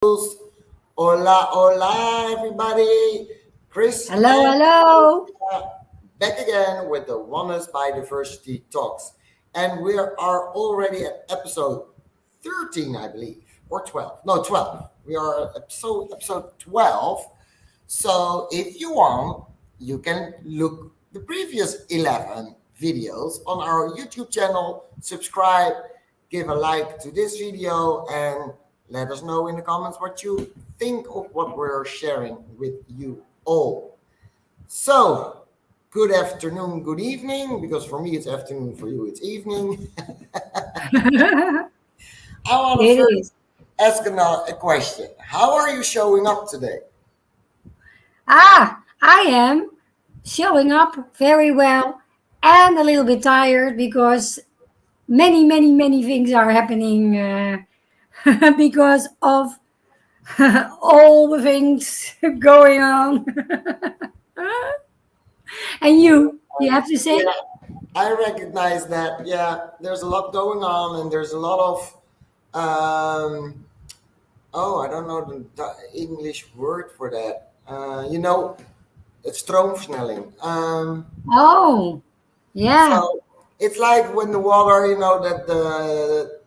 Hola, hola, everybody. Chris Hello, and hello. Mariska back again with the Oneness By Diversity Talks. And we are already at episode 13, I believe, or 12. No, 12. We are at episode 12. So if you want, you can look the previous 11 videos on our YouTube channel, subscribe, give a like to this video, and let us know in the comments what you think of what we're sharing with you all. So, good afternoon, good evening, because for me it's afternoon, for you it's evening. It I want to first is. ask a question. How are you showing up today? I am showing up very well and a little bit tired because many things are happening because of all the things going on. And you have to say? Yeah, I recognize that. Yeah, there's a lot going on, and there's a lot of I don't know the English word for that. It's stroomversnelling. Oh, yeah. So it's like when the water, that the.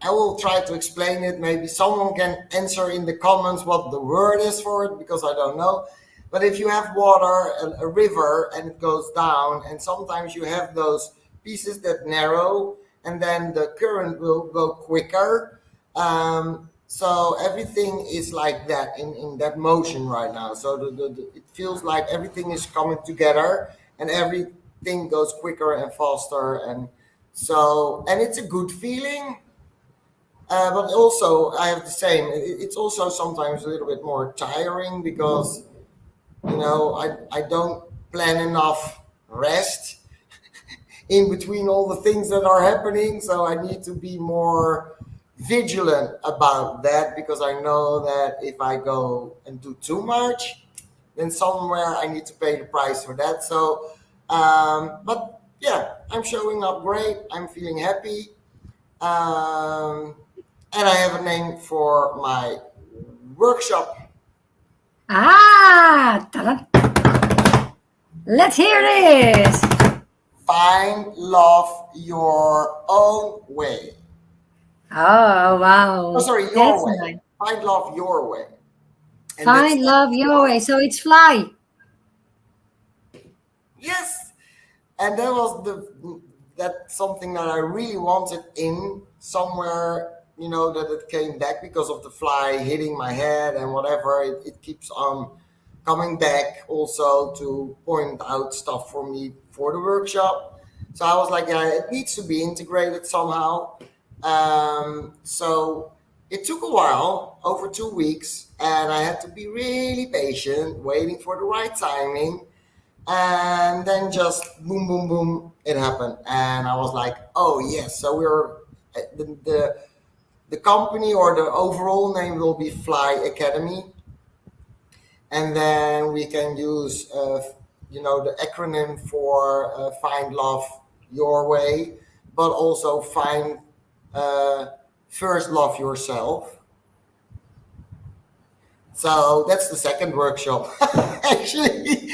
I will try to explain it. Maybe someone can answer in the comments what the word is for it because I don't know. But if you have water, a river, and it goes down, and sometimes you have those pieces that narrow, and then the current will go quicker. So everything is like that in that motion right now. So it feels like everything is coming together, and everything goes quicker and faster, and it's a good feeling. But also, I have the same. It's also sometimes a little bit more tiring because I don't plan enough rest in between all the things that are happening. So I need to be more vigilant about that because I know that if I go and do too much, then somewhere I need to pay the price for that. So, but yeah, I'm showing up great. I'm feeling happy. And I have a name for my workshop. Ta-da. Let's hear this. Find love your own way. Oh, Oh, wow. sorry, your That's way. nice. Find love your way. And that's Find love your way. So it's fly. yes. And that was that's something that I really wanted in somewhere. That it came back because of the fly hitting my head and whatever. It keeps on coming back also to point out stuff for me for the workshop. So I was like, yeah, it needs to be integrated somehow. So it took a while, over 2 weeks, and I had to be really patient, waiting for the right timing. And then just boom, boom, boom, it happened. And I was like, oh, yes. So the company or the overall name will be Fly Academy. And then we can use the acronym for find love your way, but also find first love yourself. So that's the second workshop. Actually,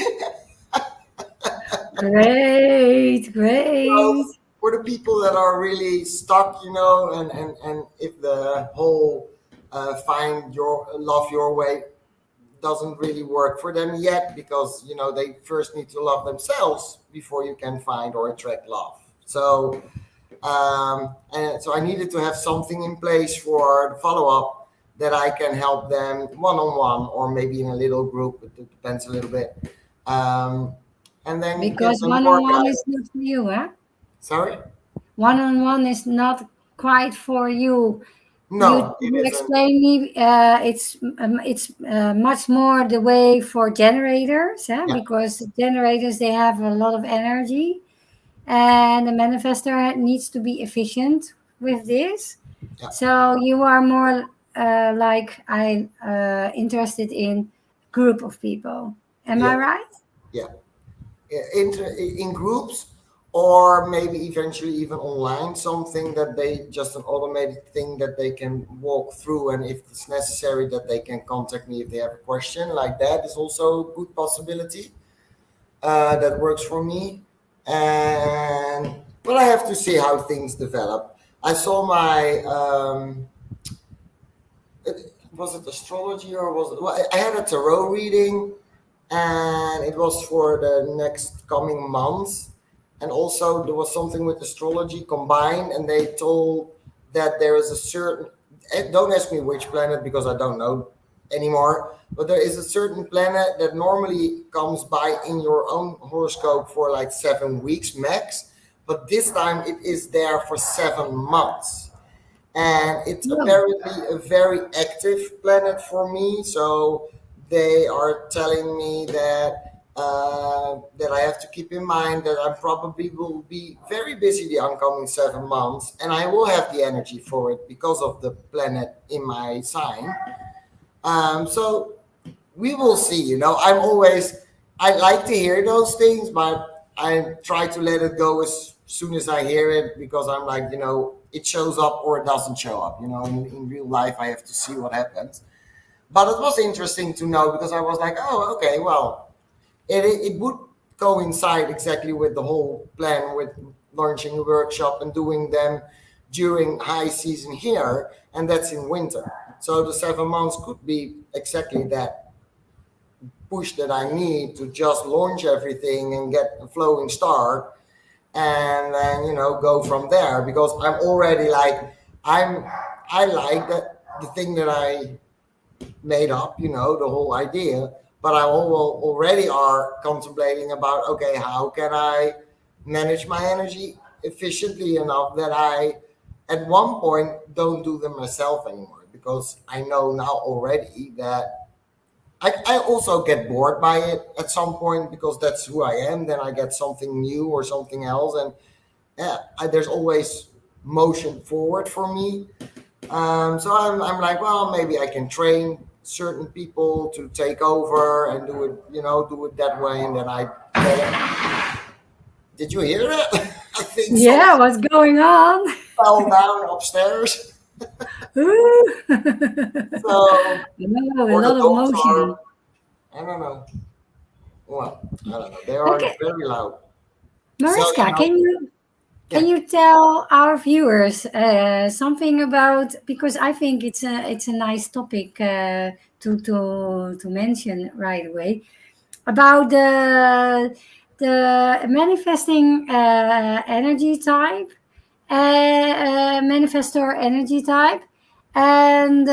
Great, great. so for the people that are really stuck, and if the whole find your love your way doesn't really work for them yet because they first need to love themselves before you can find or attract love. So and so I needed to have something in place for the follow-up that I can help them one-on-one or maybe in a little group. It depends a little bit, and then get Because some more one-on-one is guidance. not for you, huh? Sorry. One-on-one is not quite for you. No, it You isn't. explain me. It's much more the way for generators, huh? Yeah, Because generators they have a lot of energy, and the manifestor needs to be efficient with this. yeah, So you are more like I interested in group of people. Am I yeah, right? yeah. In groups or maybe eventually even online, something that they just an automated thing that they can walk through, and if it's necessary that they can contact me if they have a question. Like that is also a good possibility. That works for me. And but I have to see how things develop. I saw my was it astrology or was it? Well, I had a tarot reading, and it was for the next coming months. And also there was something with astrology combined, and they told that there is a certain. Don't ask me which planet because I don't know anymore. But there is a certain planet that normally comes by in your own horoscope for like 7 weeks max, but this time it is there for 7 months, and it's Yeah. apparently a very active planet for me. So they are telling me that I have to keep in mind that I probably will be very busy the oncoming 7 months, and I will have the energy for it because of the planet in my sign. So we will see. I like to hear those things, but I try to let it go as soon as I hear it, because I'm like, it shows up or it doesn't show up. In real life, I have to see what happens. But it was interesting to know, because I was like, oh, okay, well, it would coincide exactly with the whole plan with launching a workshop and doing them during high season here, and that's in winter. So the 7 months could be exactly that push that I need to just launch everything and get a flowing start, and then go from there, because I'm already like I like that the thing that I made up, the whole idea. But I already are contemplating about, okay, how can I manage my energy efficiently enough that I, at one point, don't do them myself anymore, because I know now already that I also get bored by it at some point, because that's who I am. Then I get something new or something else, and yeah, there's always motion forward for me. So I'm like, well, maybe I can train certain people to take over and do it, do it that way. And then did you hear that? I think Yeah, something what's going on? fell down upstairs. Ooh. So, Wow, a or the lot of dogs are, motion. I don't know. Well, I don't know. They are Okay, very loud. So, Mariska, can yeah. you tell our viewers something about, because I think it's a nice topic to mention right away, about the manifesting energy type, manifestor energy type, and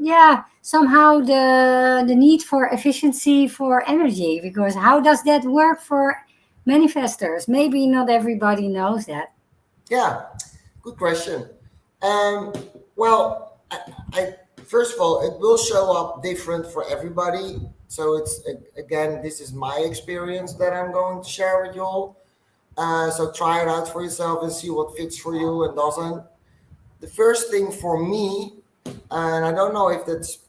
yeah, somehow the need for efficiency for energy, because how does that work for manifestors? Maybe not everybody knows that. Yeah, good question. Um, well, I first of all, it will show up different for everybody. So again, this is my experience that I'm going to share with you all. So try it out for yourself and see what fits for you and doesn't. The first thing for me, and I don't know if it's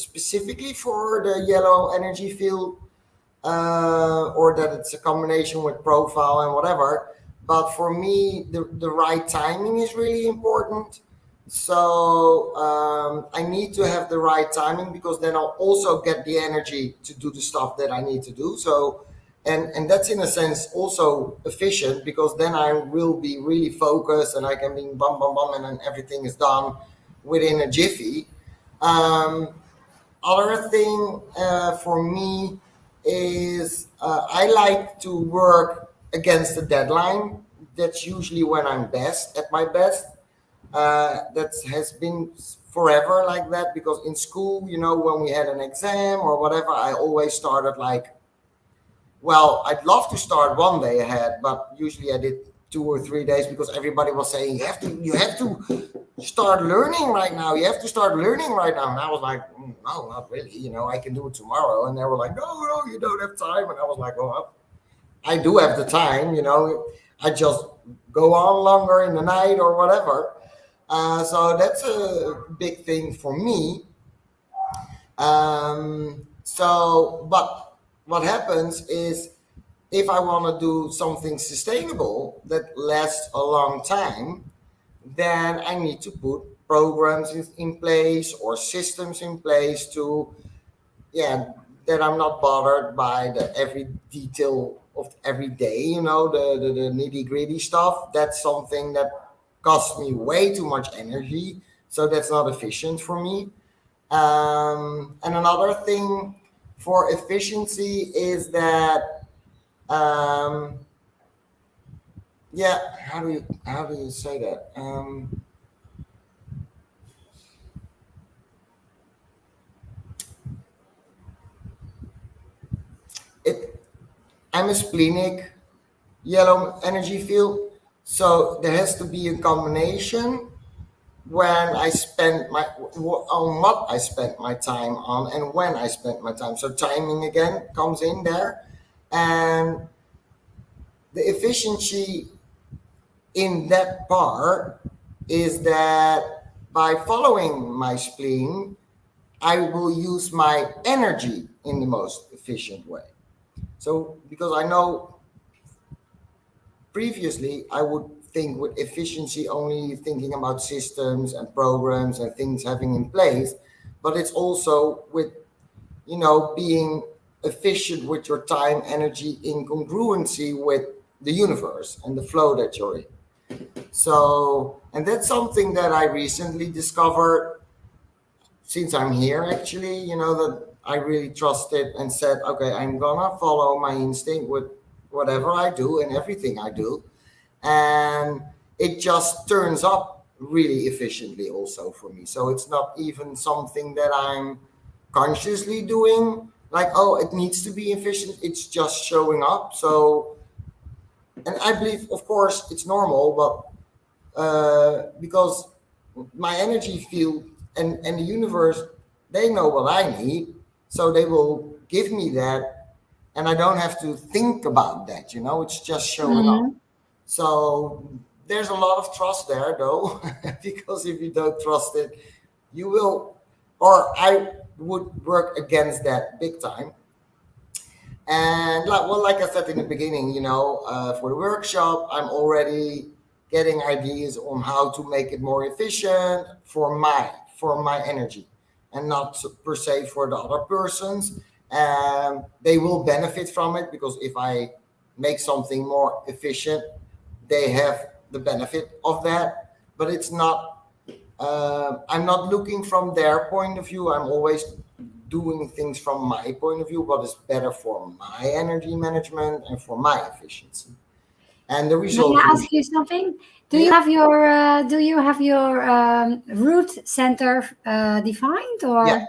specifically for the yellow energy field, or that it's a combination with profile and whatever. But for me, the right timing is really important. So I need to have the right timing, because then I'll also get the energy to do the stuff that I need to do. So, and that's in a sense also efficient, because then I will be really focused and I can be bum bum bum, and then everything is done within a jiffy. Um, Other thing for me is I like to work against the deadline. That's usually when I'm best at my best. That has been forever like that, because in school, when we had an exam or whatever, I always started like, well, I'd love to start one day ahead, but usually I did 2 or 3 days, because everybody was saying you have to start learning right now. You have to start learning right now. And I was like, no, not really. I can do it tomorrow. And they were like, no, you don't have time. And I was like, well, I do have the time. I just go on longer in the night or whatever. So that's a big thing for me. But what happens is if I want to do something sustainable that lasts a long time, then I need to put programs in place or systems in place to, yeah, that I'm not bothered by the every detail of every day, the nitty gritty stuff. That's something that costs me way too much energy. So that's not efficient for me. And another thing for efficiency is that, um, yeah, how do you say that? It I'm a splenic yellow energy field, so there has to be a combination when I spend on what I spent my time on and when I spent my time. So timing again comes in there, and the efficiency in that part is that by following my spleen, I will use my energy in the most efficient way. So because I know previously I would think with efficiency only thinking about systems and programs and things having in place, but it's also with being efficient with your time, energy in congruency with the universe and the flow that you're in. So, and that's something that I recently discovered since I'm here, actually, that I really trusted and said, okay, I'm gonna follow my instinct with whatever I do and everything I do. And it just turns up really efficiently also for me. So it's not even something that I'm consciously doing, like, oh, it needs to be efficient. It's just showing up. So, and I believe, of course, it's normal, but because my energy field and the universe, they know what I need, so they will give me that, and I don't have to think about that. It's just showing up. Mhm. So there's a lot of trust there, though, because if you don't trust it, you will, or I would work against that big time. And like I said in the beginning, for the workshop, I'm already getting ideas on how to make it more efficient for my energy, and not per se for the other persons. And they will benefit from it because if I make something more efficient, they have the benefit of that. But it's not. I'm not looking from their point of view. I'm always doing things from my point of view, what is better for my energy management and for my efficiency. And the May result I is, ask you something? Do yeah, you have your root center defined, yeah, or?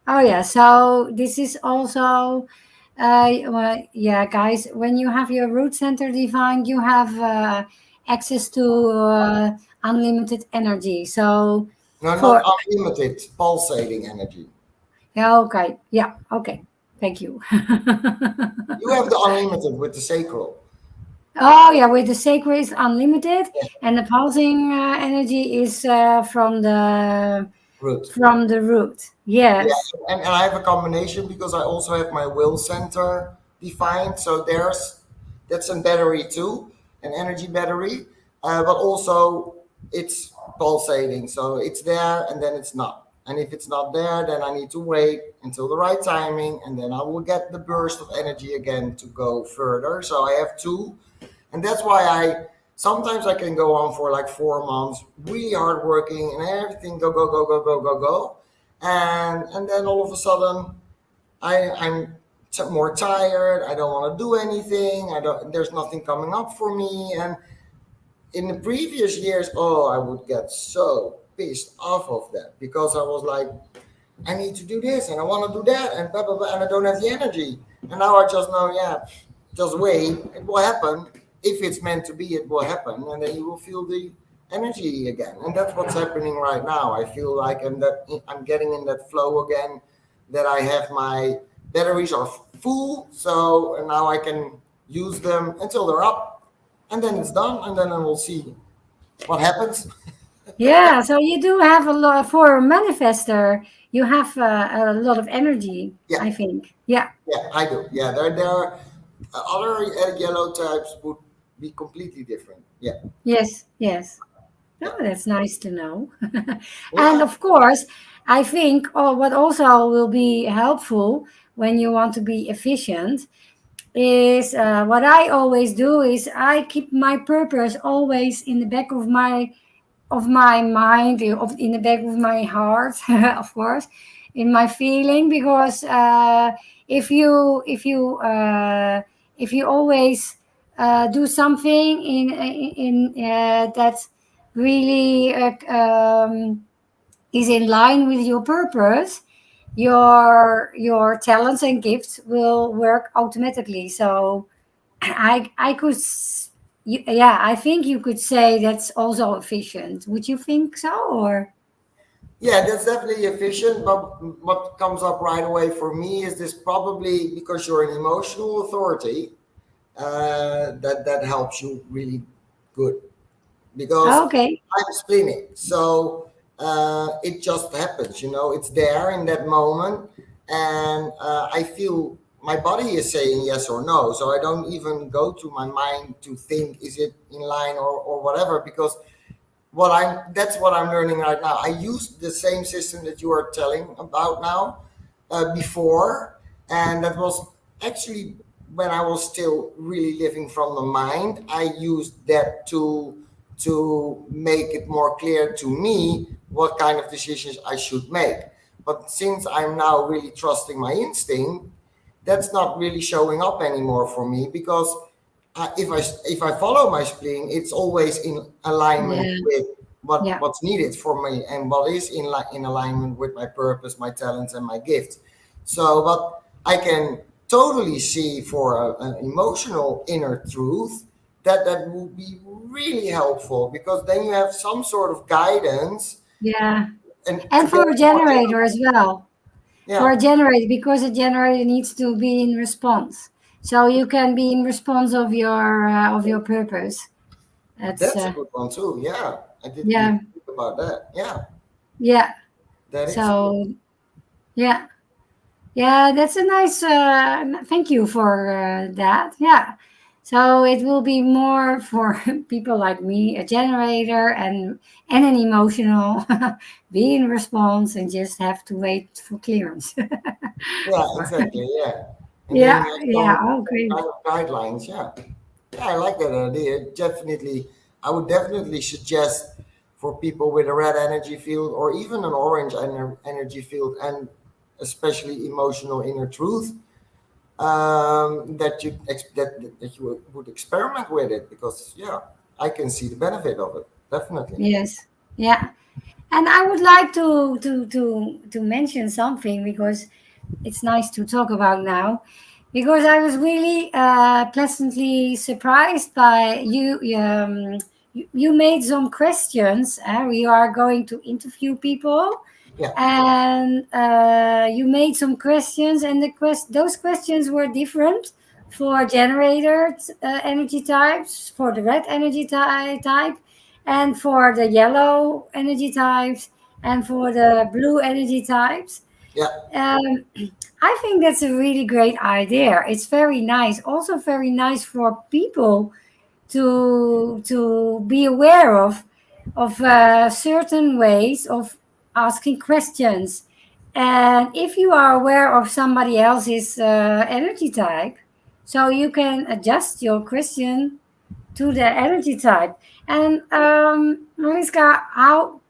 Oh yeah, so this is also, well, yeah, guys. When you have your root center defined, you have access to unlimited energy. So, no, not for unlimited pulsating energy. yeah, okay, yeah, okay, thank you. You have the unlimited with the sacral. Oh yeah, with the sacred is unlimited, Yeah, and the pulsing energy is root. from the root. Yeah, Yes. and I have a combination because I also have my will center defined. So that's a battery too, an energy battery, but also it's pulsating. So it's there and then it's not. And if it's not there, then I need to wait until the right timing, and then I will get the burst of energy again to go further. So I have two, and that's why I sometimes I can go on for like 4 months, really hard working, and everything go go go go go go, and then all of a sudden I'm more tired. I don't want to do anything. I don't. There's nothing coming up for me. And in the previous years, oh, I would get so pissed off of that because I was like, I need to do this and I want to do that and blah blah blah, and I don't have the energy. And now I just know, yeah, just wait. It will happen. If it's meant to be, it will happen, and then you will feel the energy again. And that's what's happening right now. I feel like I'm getting in that flow again. That I have my batteries are full, so and now I can use them until they're up, and then it's done, and then I will see what happens. Yeah, so you do have a lot for a manifester. You have a lot of energy, Yeah, I think. Yeah. yeah, I do. Yeah, there. other yellow types would be completely different. Yeah. Yes, yes. Yeah. Oh, that's nice to know. And Yeah. of course, I think what also will be helpful when you want to be efficient is what I always do is I keep my purpose always in the back of my mind, in the back of my heart, of course, in my feeling, because if you always do something in that really is in line with your purpose, your talents and gifts will work automatically. So I could yeah, I think you could say that's also efficient. Would you think so, or? Yeah, that's definitely efficient. But what comes up right away for me is this probably because you're an emotional authority, that helps you really good, because Okay. I'm splenic. So it just happens, it's there in that moment. And I feel my body is saying yes or no. So I don't even go to my mind to think, is it in line or whatever, because that's what I'm learning right now. I used the same system that you are telling about now, before, and that was actually when I was still really living from the mind. I used that to make it more clear to me what kind of decisions I should make. But since I'm now really trusting my instinct, that's not really showing up anymore for me, because if I follow my spleen, it's always in alignment Yeah. with Yeah. what's needed for me, and what is in alignment with my purpose, my talents, and my gifts. So, but I can totally see for an emotional inner truth that will be really helpful, because then you have some sort of guidance Yeah. and to And get for a more generator clarity. as well. For Yeah, a generator, because a generator needs to be in response. So you can be in response of your purpose. That's that's a good one too. Yeah, I didn't even yeah. think about that. Yeah, Yeah. that is good. So yeah. Yeah, that's a nice. Thank you for that. Yeah, so it will be more for people like me, a generator, and an emotional, be in response, and just have to wait for clearance. Yeah, For- exactly. Yeah, and then yeah, you have yeah. some Okay. kind of guidelines. Yeah, yeah, I like that idea. Definitely, I would definitely suggest for people with a red energy field or even an orange energy field, and especially emotional inner truth, that you would experiment with it, because yeah, I can see the benefit of it. Definitely. Yes. Yeah. And I would like to mention something because it's nice to talk about now. Because I was really pleasantly surprised by you. You made some questions. We are going to interview people, Yeah, and you made some questions, and those questions were different for generator energy types, for the red energy type, and for the yellow energy types, and for the blue energy types. yeah, um, I think that's a really great idea. It's very nice, also very nice for people to be aware of certain ways of asking questions. And if you are aware of somebody else's energy type, so you can adjust your question to the energy type. And Mariska, how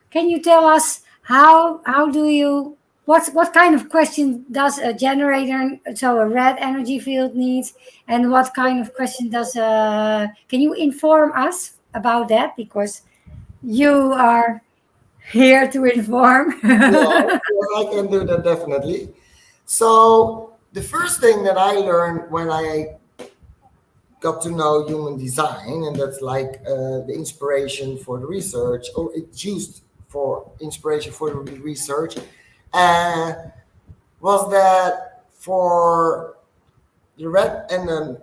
can you tell us how do you what kind of question does a generator, so a red energy field, needs, and what kind of question does can you inform us about that, because you are here to inform. yeah. Yes, I can do that definitely. So the first thing that I learned when I got to know human design, and that's like the inspiration for the research, or it's used for inspiration for the research, uh, was that for the red and the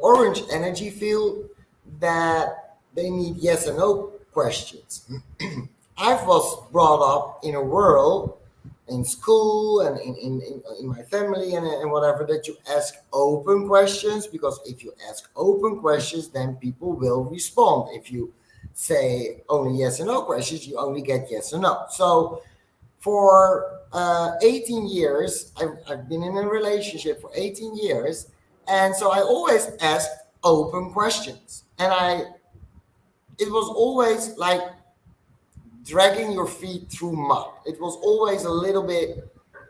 orange energy field, that they need yes and no questions. I was brought up in a world in school and in my family and whatever, that you ask open questions, because if you ask open questions, then people will respond. If you say only yes and no questions, you only get yes or no. So for 18 years, I've been in a relationship for 18 years, and so I always asked open questions, and it was always like dragging your feet through mud. It was always a little bit,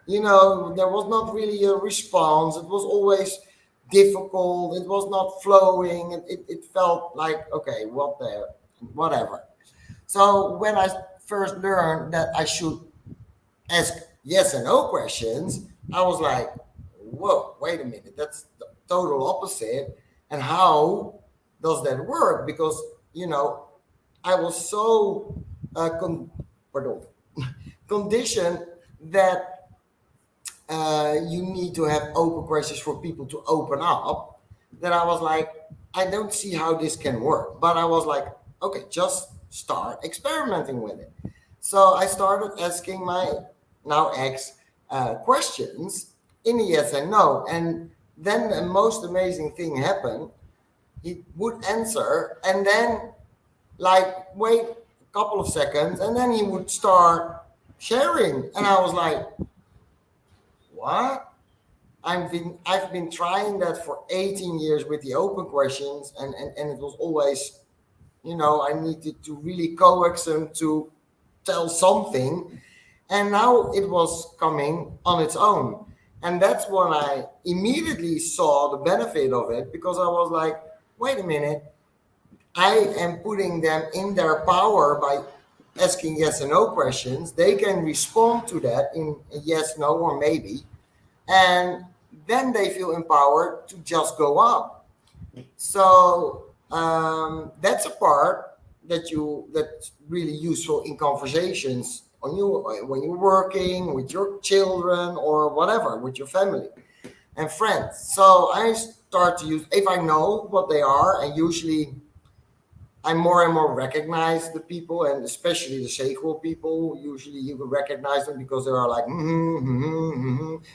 there was not really a response. It was always difficult. It was not flowing. It felt like, okay, whatever. So when I first learned that I should ask yes and no questions, I was like, whoa, wait a minute, that's the total opposite. And how does that work? Because, I was so conditioned that you need to have open questions for people to open up, that I was like, I don't see how this can work. But I was like, okay, just start experimenting with it. So I started asking my now ex questions in a yes and no. And then the most amazing thing happened. He would answer and then like wait a couple of seconds, and then he would start sharing. And I was like, what? I've been trying that for 18 years with the open questions, and it was always, I needed to really coax them to tell something. And now it was coming on its own. And that's when I immediately saw the benefit of it, because I was like, wait a minute, I am putting them in their power by asking yes and no questions. They can respond to that in a yes, no, or maybe. And then they feel empowered to just go on. So that's a part that's really useful in conversations when you're working with your children or whatever, with your family and friends. So I start to use, if I know what they are, and usually I more and more recognize the people, and especially the sacral people. Usually you will recognize them because they are like,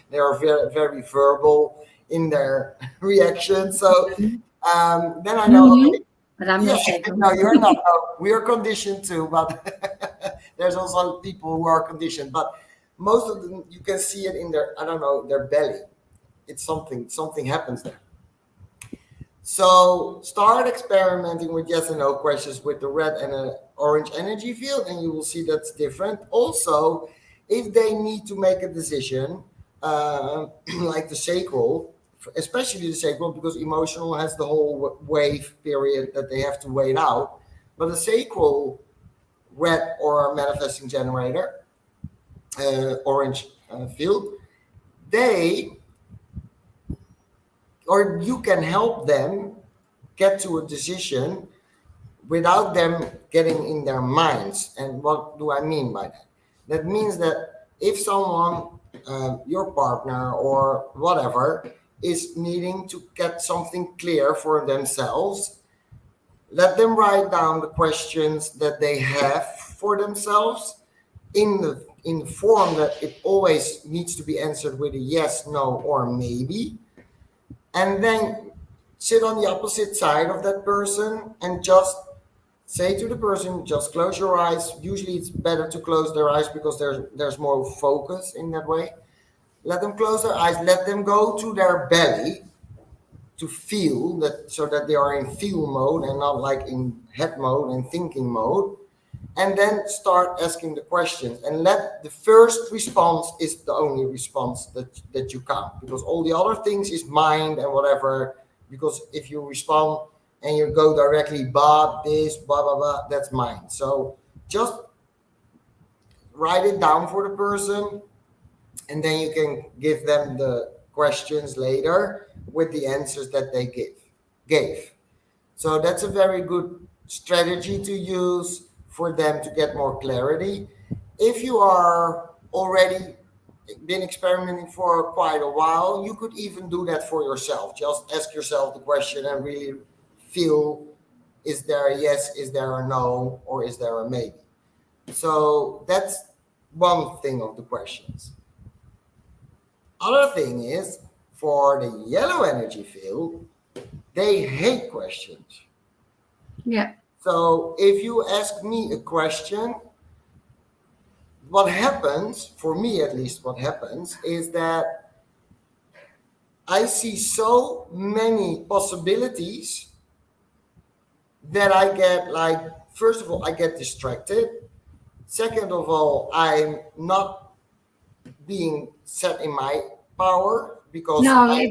they are very, very verbal in their reaction. So then I know, okay, But I'm yeah, not sacred. no, you're not. No, we are conditioned too, but there's also people who are conditioned. But most of them, you can see it in their, I don't know, their belly. It's something happens there. So start experimenting with yes and no questions with the red and orange energy field, and you will see that's different. Also, if they need to make a decision, like the sacral, especially the sacral, because emotional has the whole wave period that they have to wait out. But the sacral, red or manifesting generator, orange field, you can help them get to a decision without them getting in their minds. And what do I mean by that? That means that if someone, your partner or whatever, is needing to get something clear for themselves, let them write down the questions that they have for themselves in the form that it always needs to be answered with a yes, no, or maybe. And then sit on the opposite side of that person and just say to the person, just close your eyes. Usually it's better to close their eyes because there's more focus in that way. Let them close their eyes, let them go to their belly to feel that, so that they are in feel mode and not like in head mode and thinking mode. And then start asking the questions, and let the first response is the only response that you count, because all the other things is mind and whatever. Because if you respond and you go directly this blah blah blah, that's mind. So just write it down for the person, and then you can give them the questions later with the answers that they gave. So that's a very good strategy to use for them to get more clarity. If you are already been experimenting for quite a while, you could even do that for yourself. Just ask yourself the question and really feel, is there a yes, is there a no, or is there a maybe? So that's one thing of the questions. Other thing is, for the yellow energy field, they hate questions. Yeah. So if you ask me a question, what happens, for me at least, what happens is that I see so many possibilities that I get like, first of all, I get distracted. Second of all, I'm not being set in my power because No.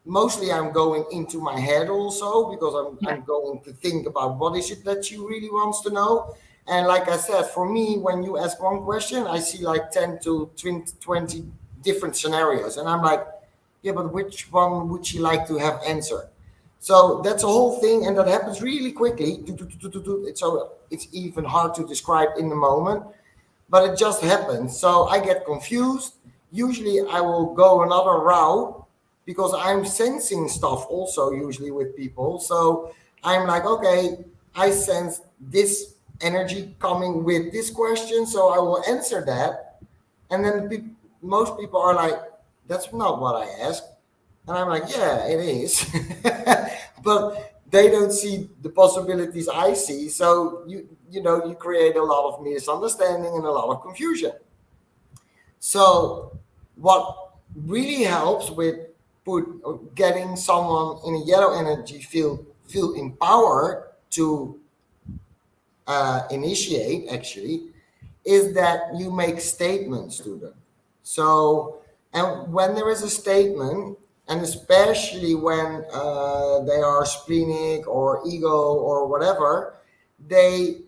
mostly I'm going into my head also because Yeah. I'm going to think about what is it that you really wants to know. And like I said, for me, when you ask one question, I see like 10 to 20 different scenarios. And I'm like, yeah, but which one would you like to have answered? So that's a whole thing. And that happens really quickly. So it's even hard to describe in the moment, but it just happens. So I get confused. Usually I will go another route because I'm sensing stuff also usually with people. So I'm like, okay, I sense this energy coming with this question, so I will answer that. And then most people are like, that's not what I asked. And I'm like, yeah, it is. But they don't see the possibilities I see. So you create a lot of misunderstanding and a lot of confusion. So what really helps with getting someone in a yellow energy feel empowered to initiate actually is that you make statements to them. So, and when there is a statement, and especially when they are splenic or ego or whatever, they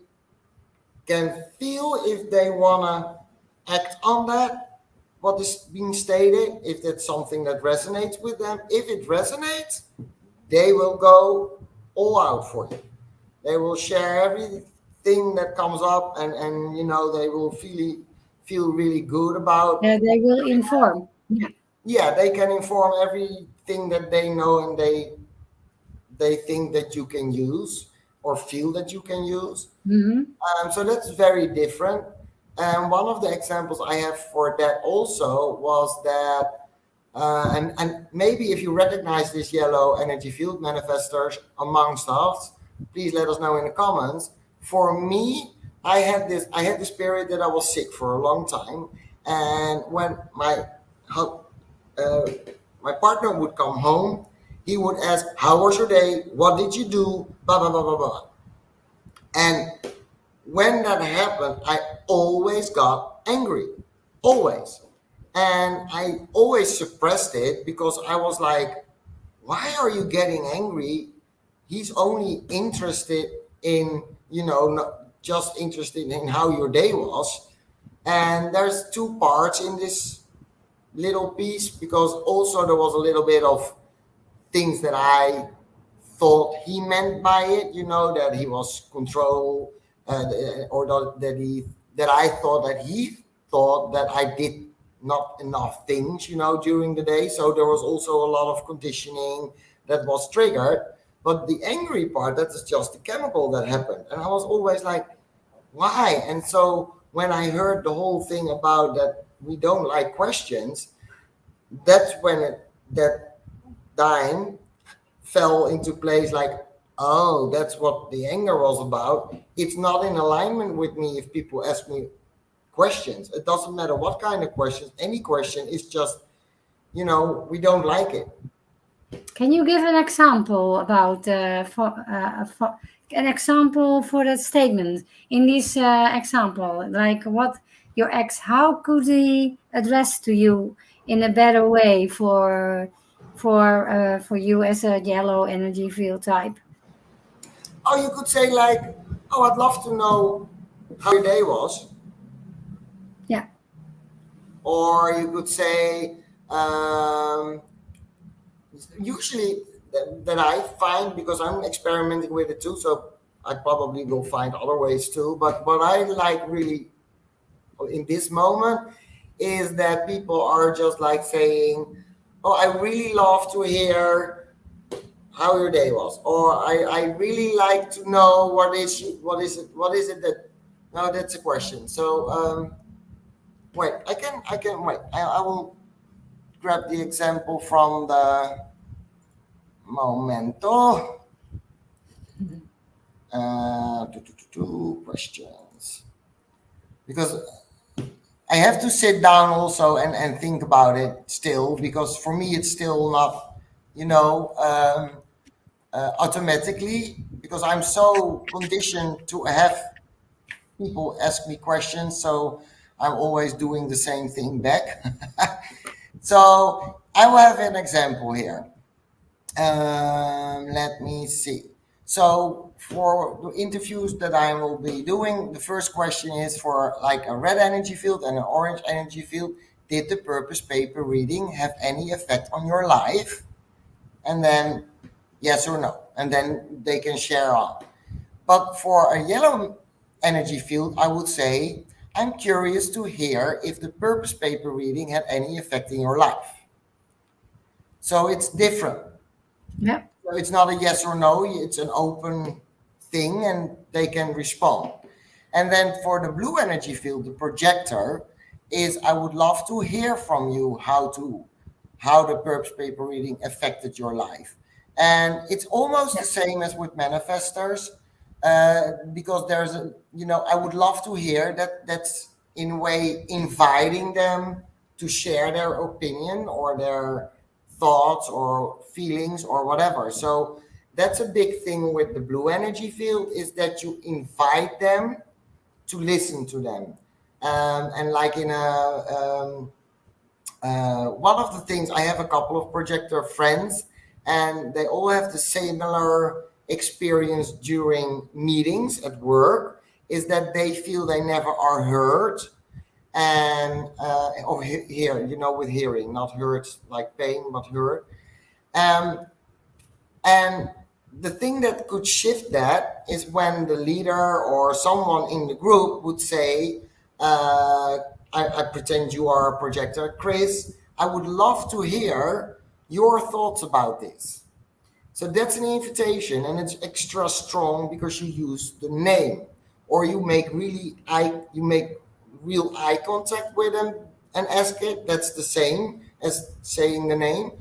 can feel if they want to act on that, what is being stated, if that's something that resonates with them. If it resonates, they will go all out for you. They will share everything that comes up, and they will feel really good about. They will inform. Yeah. Yeah, they can inform everything that they know, and they think that you can use or feel that you can use. Mm-hmm. So that's very different. And one of the examples I have for that also was that, and maybe if you recognize this yellow energy field manifestors amongst us, please let us know in the comments. For me, I had this period that I was sick for a long time, and when uh, my partner would come home, he would ask, "How was your day? What did you do?" Blah blah blah blah blah. And when that happened, I always got angry, always. And I always suppressed it because I was like, why are you getting angry? He's only interested in, not just interested in how your day was. And there's two parts in this little piece because also there was a little bit of things that I thought he meant by it, that he was control, or that I thought that he thought that I did not enough things, during the day. So there was also a lot of conditioning that was triggered. But the angry part, that is just the chemical that happened. And I was always like, why? And so when I heard the whole thing about that we don't like questions, that's when that dime fell into place, like, oh, that's what the anger was about. It's not in alignment with me if people ask me questions. It doesn't matter what kind of questions, any question is just, we don't like it. Can you give an example about for an example for that statement? In this example, like what your ex, how could he address to you in a better way for you as a yellow energy field type? Oh, you could say like, oh, I'd love to know how your day was. Yeah. Or you could say, usually that I find, because I'm experimenting with it too, so I probably will find other ways too. But what I like really in this moment is that people are just like saying, oh, I really love to hear how your day was, or I really like to know what is it that. No, that's a question. So wait. I can wait. I will grab the example from the momento. Two questions, because I have to sit down also and think about it still, because for me it's still not, automatically, because I'm so conditioned to have people ask me questions, so I'm always doing the same thing back. So I will have an example here. Let me see. So for the interviews that I will be doing, the first question is for like a red energy field and an orange energy field. Did the purpose paper reading have any effect on your life? And then yes or no. And then they can share on. But for a yellow energy field, I would say, I'm curious to hear if the purpose paper reading had any effect in your life. So it's different. Yeah. So it's not a yes or no, it's an open thing and they can respond. And then for the blue energy field, the projector, is I would love to hear from you how the purpose paper reading affected your life. And it's almost the same as with manifestors, because there's a, I would love to hear that. That's in a way inviting them to share their opinion or their thoughts or feelings or whatever. So that's a big thing with the blue energy field, is that you invite them to listen to them. And like in one of the things, I have a couple of projector friends, and they all have the similar experience during meetings at work, is that they feel they never are heard. And or hear, with hearing, not heard like pain, but heard. And the thing that could shift that is when the leader or someone in the group would say, I pretend you are a projector, Chris, I would love to hear your thoughts about this. So that's an invitation, and it's extra strong because you use the name, or you make real eye contact with them and ask it. That's the same as saying the name.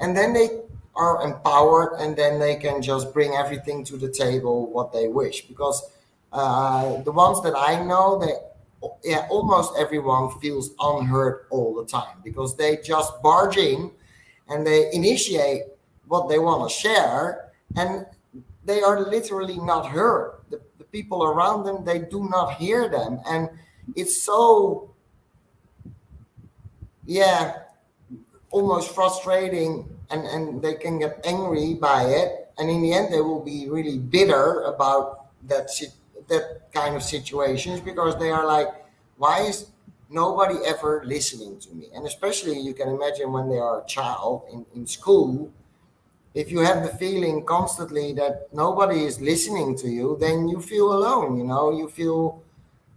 And then they are empowered, and then they can just bring everything to the table what they wish. Because the ones that I know, almost everyone feels unheard all the time, because they just barge in and they initiate what they want to share, and they are literally not heard. The people around them, they do not hear them, and it's so, almost frustrating, and they can get angry by it, and in the end they will be really bitter about that kind of situations, because they are like, why is nobody ever listening to me? And especially you can imagine when they are a child in school, if you have the feeling constantly that nobody is listening to you, then you feel alone, you feel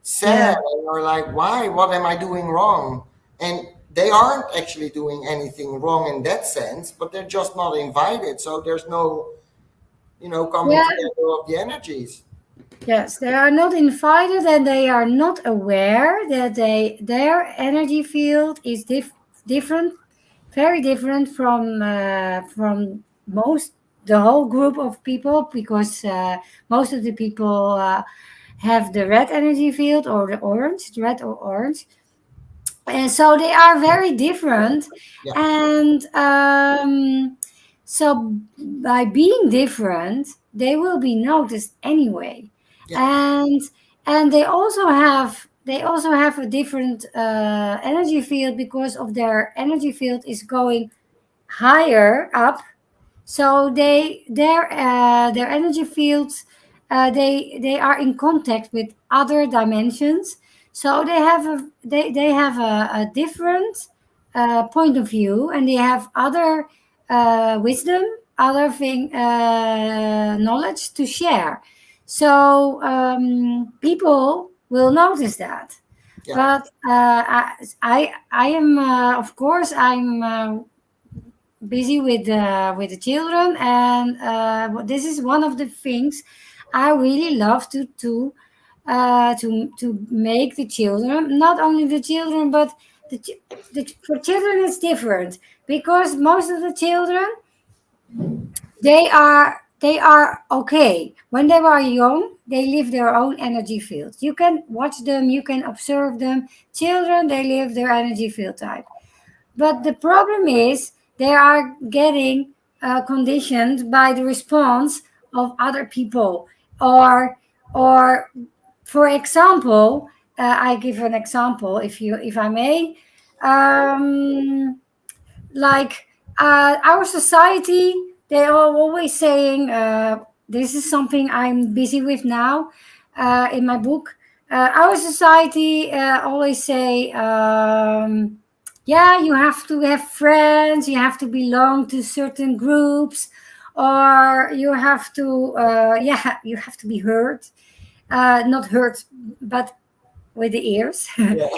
sad, and you're like, why? What am I doing wrong? And they aren't actually doing anything wrong in that sense, but they're just not invited. So there's no, coming Yeah. together of the energies. Yes, they are not invited, and they are not aware that their energy field is different, very different from the whole group of people, because most of the people have the red energy field or the orange, red or orange, and so they are very different. Yeah, And so by being different, they will be noticed anyway. yeah, And they also have a different energy field, because of their energy field is going higher up. So their energy fields, they are in contact with other dimensions. So they have a different point of view, and they have other wisdom, other thing knowledge to share. So people will notice that. yeah, But I am, of course, I'm busy with the children, and this is one of the things I really love to to make the children, not only the children, but for children it's different, because most of the children, they are okay when they are young. They live their own energy field. You can watch them, you can observe them. Children, they live their energy field type. But the problem is they are getting conditioned by the response of other people, or for example, I give an example, if I may. um, like our society, they are always saying, this is something I'm busy with now, in my book. Our society always say, yeah, you have to have friends, you have to belong to certain groups, or you have to yeah, you have to be heard, not heard, but with the ears. Yeah.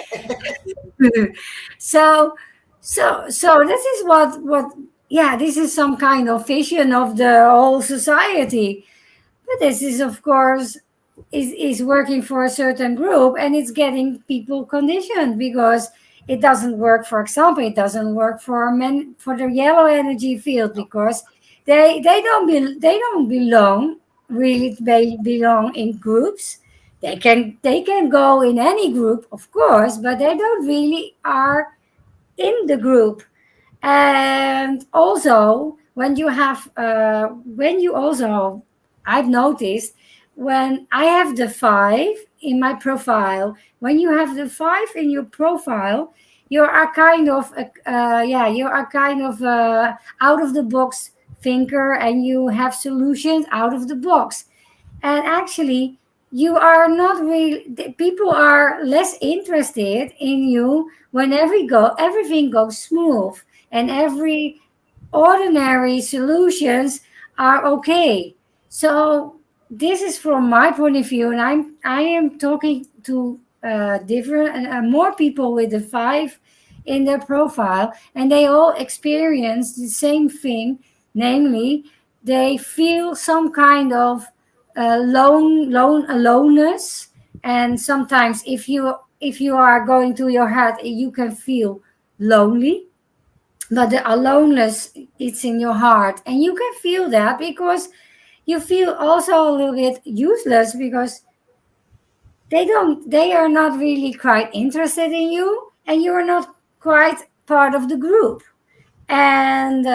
so so this is what yeah, this is some kind of vision of the whole society. But this is, of course, is working for a certain group, and it's getting people conditioned, because it doesn't work. For example, it doesn't work for men, for the yellow energy field, because they don't belong really. They belong in groups. They can go in any group, of course, but they don't really are in the group. And also, when you also, I've noticed, when I have the 5 in my profile, when you have the 5 in your profile, you are kind of yeah, you are kind of out of the box thinker, and you have solutions out of the box. And actually, you are not really, the people are less interested in you when everything goes smooth, and every ordinary solutions are okay. So this is from my point of view, and I am talking to different and more people with the 5 in their profile, and they all experience the same thing, namely, they feel some kind of aloneness. And sometimes, if you are going to your head, you can feel lonely. But the aloneness, it's in your heart, and you can feel that, because you feel also a little bit useless, because they are not really quite interested in you, and you are not quite part of the group. And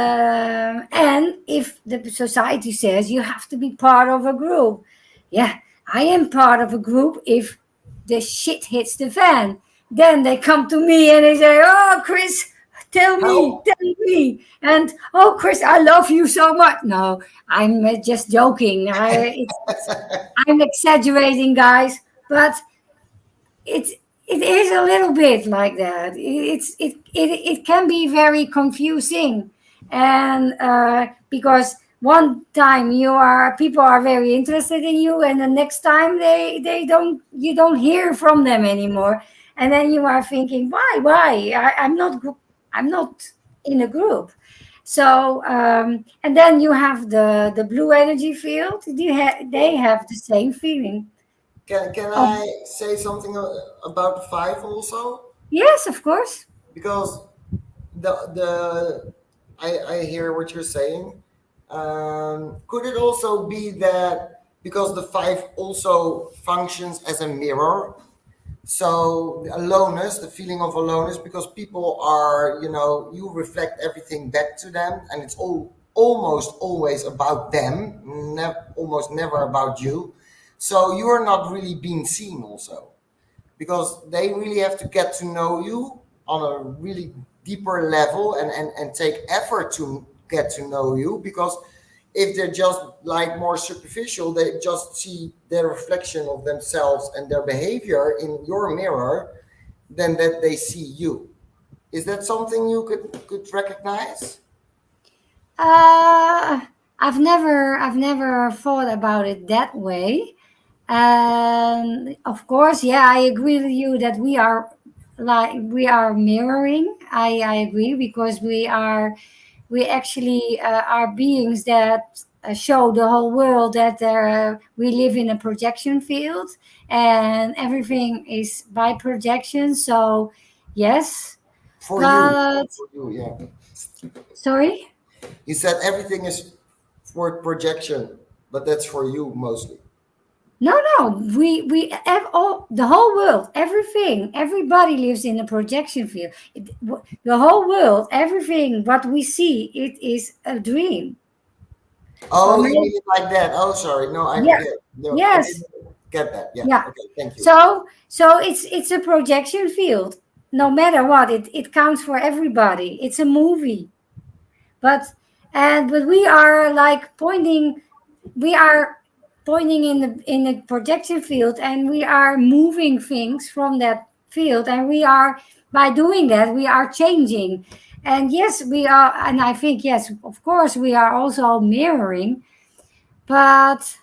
if the society says you have to be part of a group, yeah, I am part of a group if the shit hits the fan. Then they come to me and they say, oh, Chris, How tell me. And, oh, Chris, I love you so much. No, I'm just joking. I'm exaggerating, guys. But it it is a little bit like that. It can be very confusing, and because one time people are very interested in you, and the next time they don't, you don't hear from them anymore, and then you are thinking, why I'm not in a group. So and then you have the blue energy field. They have the same feeling. can Of, I say something about the 5 also? yes, of course. Because the I hear what you're saying. Could it also be that because the 5 also functions as a mirror, so the aloneness, the feeling of aloneness, because people are, you reflect everything back to them, and it's almost always about them, almost never about you. So you are not really being seen also, because they really have to get to know you on a really deeper level, and take effort to get to know you. Because if they're just like more superficial, they just see their reflection of themselves and their behavior in your mirror, then that they see you. Is that something you could recognize? Uh, I've never thought about it that way. And of course, yeah, I agree with you that we are mirroring. I agree, because we actually are beings that show the whole world that we live in a projection field and everything is by projection. So, yes, For you. but For you, yeah. sorry. You said everything is for projection, but that's for you mostly. No, no, we have all the whole world, everything, everybody lives in a projection field. The whole world, everything what we see, it is a dream. Or Oh, you maybe mean it like that? Oh, sorry. No, yeah, yeah, no, I yes, didn't get that. Yeah. yeah. Okay. Thank you. So it's a projection field. No matter what, it counts for everybody. It's a movie, but but we are like pointing. We are pointing in the projection field, and we are moving things from that field, and we are by doing that we are changing. And yes, we are, and I think yes, of course, we are also mirroring, but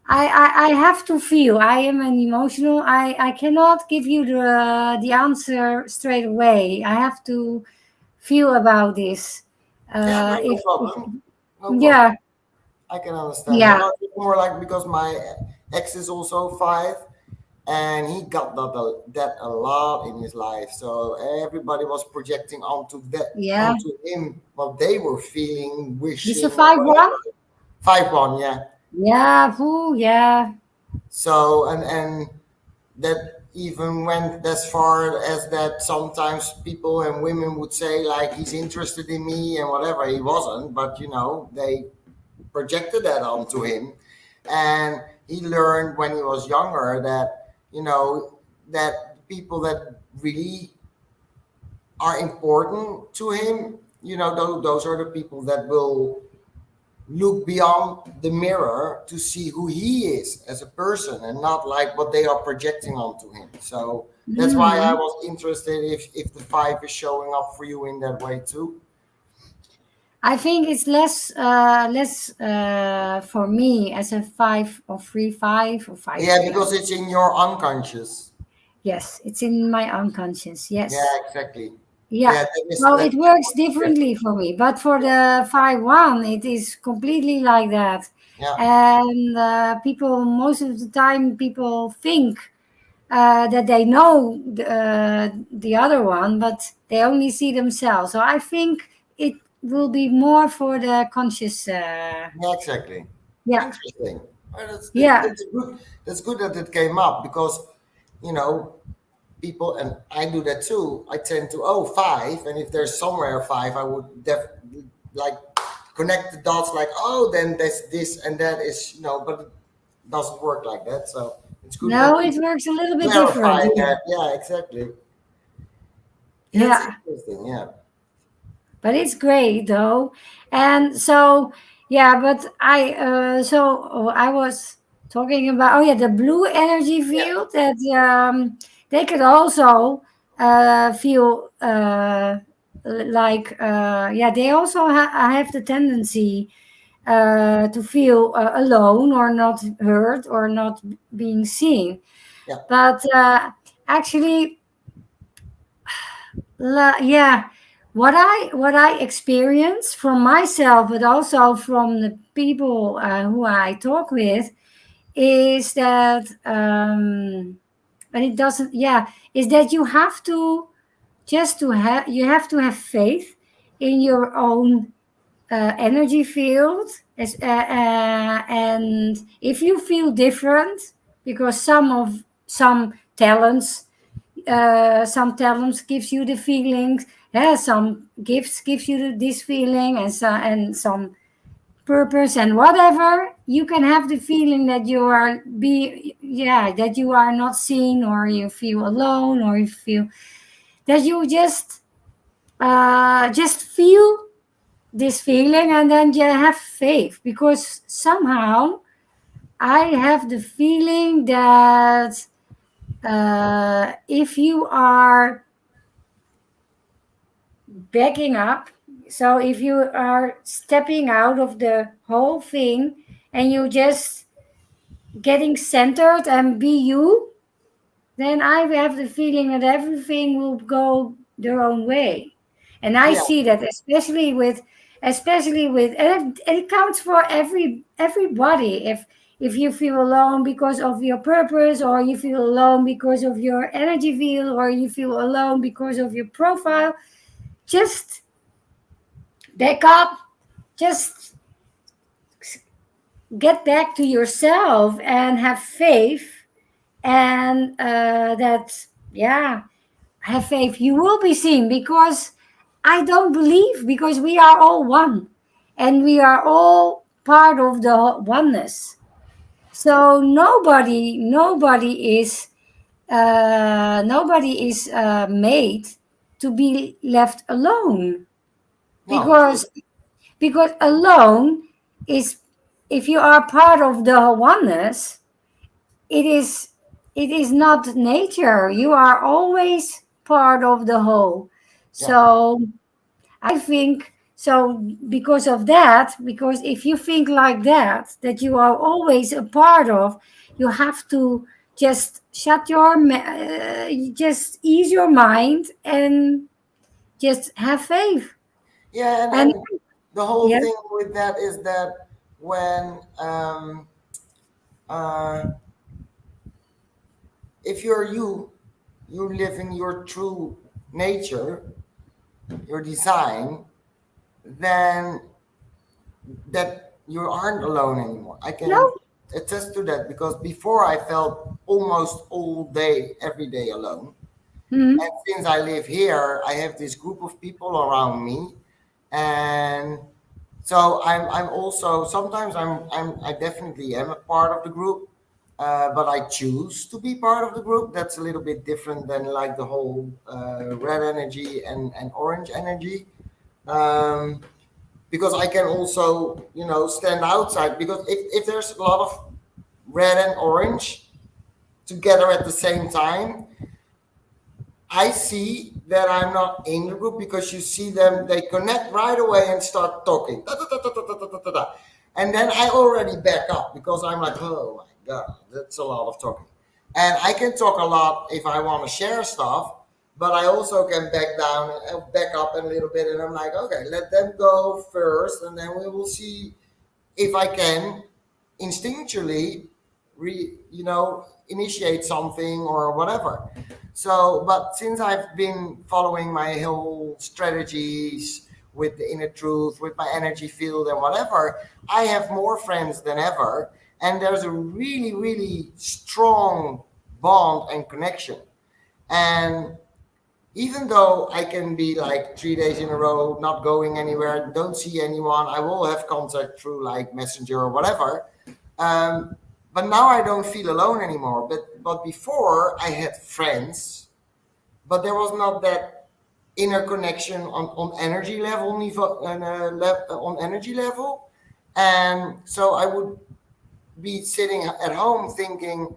I have to feel. I am an emotional. I cannot give you the answer straight away. I have to feel about this. Yeah, no, no If problem. No problem. yeah, I can understand. yeah, No, it's more like because my ex is also 5, and he got that a lot in his life. So everybody was projecting yeah. onto him what they were feeling, This a wishing, or 5-1. whatever. 5-1, yeah. Yeah, ooh, yeah, So and that even went as far as that sometimes people and women would say like he's interested in me and whatever. He wasn't, but they projected that onto him, and he learned when he was younger that that people that really are important to him, those are the people that will look beyond the mirror to see who he is as a person and not like what they are projecting onto him. So that's why I hmm was interested if the 5 is showing up for you in that way too. I think it's less for me as a 5 or 3 5 or 5 Yeah, 3. because it's in your unconscious. Yes, it's in my unconscious. Yeah, Yes, exactly. yeah. Yeah, that is So that it works is different. differently for me, but for Yeah, the 5-1, it is completely like that. yeah, And people, most of the time, people think that they know the other one, but they only see themselves. So I think it will be more for the conscious. yeah, exactly. Yeah, Interesting. Well, yeah, that's good. That's good that it came up because you know people, and I do that too. I tend to 5, and if there's somewhere 5, I would like connect the dots. Like, oh, then there's this and that is but it doesn't work like that. So it's good that no, you it works a little bit different. clarify Yeah, that. Yeah, exactly. Yeah, it's yeah, interesting. Yeah. but it's great though. And so yeah, but I was talking about, oh yeah, the blue energy Yeah. field that they could also feel like yeah, they also have the tendency to feel alone or not heard or not being seen. Yeah. But actually, yeah, what I experience from myself, but also from the people who I talk with, is that but it doesn't. Yeah, is that you have to you have to have faith in your own energy field and if you feel different because some talents gives you the feelings, yeah, some gifts gives you this feeling, and some purpose and whatever, you can have the feeling that you are that you are not seen, or you feel alone, or you feel that you just feel this feeling, and then you have faith, because somehow I have the feeling that if you are backing up, so if you are stepping out of the whole thing and you just getting centered and be you, then I have the feeling that everything will go their own way. And I Yeah. see that especially with especially with, and it counts for everybody. If you feel alone because of your purpose, or you feel alone because of your energy field, or you feel alone because of your profile, just back up, just get back to yourself and have faith, and that, yeah, have faith, you will be seen, because I don't believe, because we are all one, and we are all part of the oneness. So nobody is made to be left alone, No, true. because alone is, if you are part of the oneness, it is it is not nature. You are always part of the whole. Yeah, So I think so, because of that, because if you think like that you are always a part of, you have to just just ease your mind and just have faith. yeah, And and the whole yes, thing with that is that when uh, if you're you living your true nature, your design, then that you aren't alone anymore. I can no, attest to that because before I felt almost all day, every day alone. mhm, And since I live here, I have this group of people around me, and so I'm also sometimes I definitely am a part of the group, but I choose to be part of the group. That's a little bit different than like the whole red energy and orange energy. Um, because I can also, stand outside. Because if there's a lot of red and orange together at the same time, I see that I'm not in the group because you see them, they connect right away and start talking. Da, da, da, da, da, da, da, da, da. And then I already back up because I'm like, oh my God, that's a lot of talking. And I can talk a lot if I want to share stuff, but I also can back down and back up a little bit. And I'm like, okay, let them go first, and then we will see if I can instinctually initiate something or whatever. So, but since I've been following my whole strategies with the inner truth, with my energy field and whatever, I have more friends than ever. And there's a really, really strong bond and connection. And even though I can be like 3 days in a row not going anywhere, don't see anyone, I will have contact through like Messenger or whatever. Um, but now I don't feel alone anymore. But before I had friends, but there was not that inner connection on energy level on energy level, and so I would be sitting at home thinking,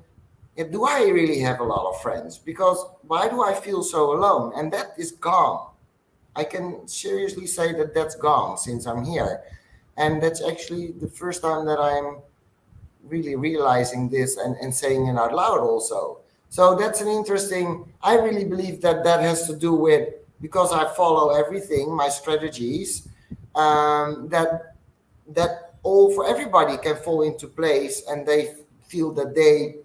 yeah, do I really have a lot of friends? Because why do I feel so alone? And that is gone. I can seriously say that that's gone since I'm here. And that's actually the first time that I'm really realizing this and saying it out loud also. So that's an interesting, I really believe that that has to do with, because I follow everything, my strategies, that all for everybody can fall into place and they feel that they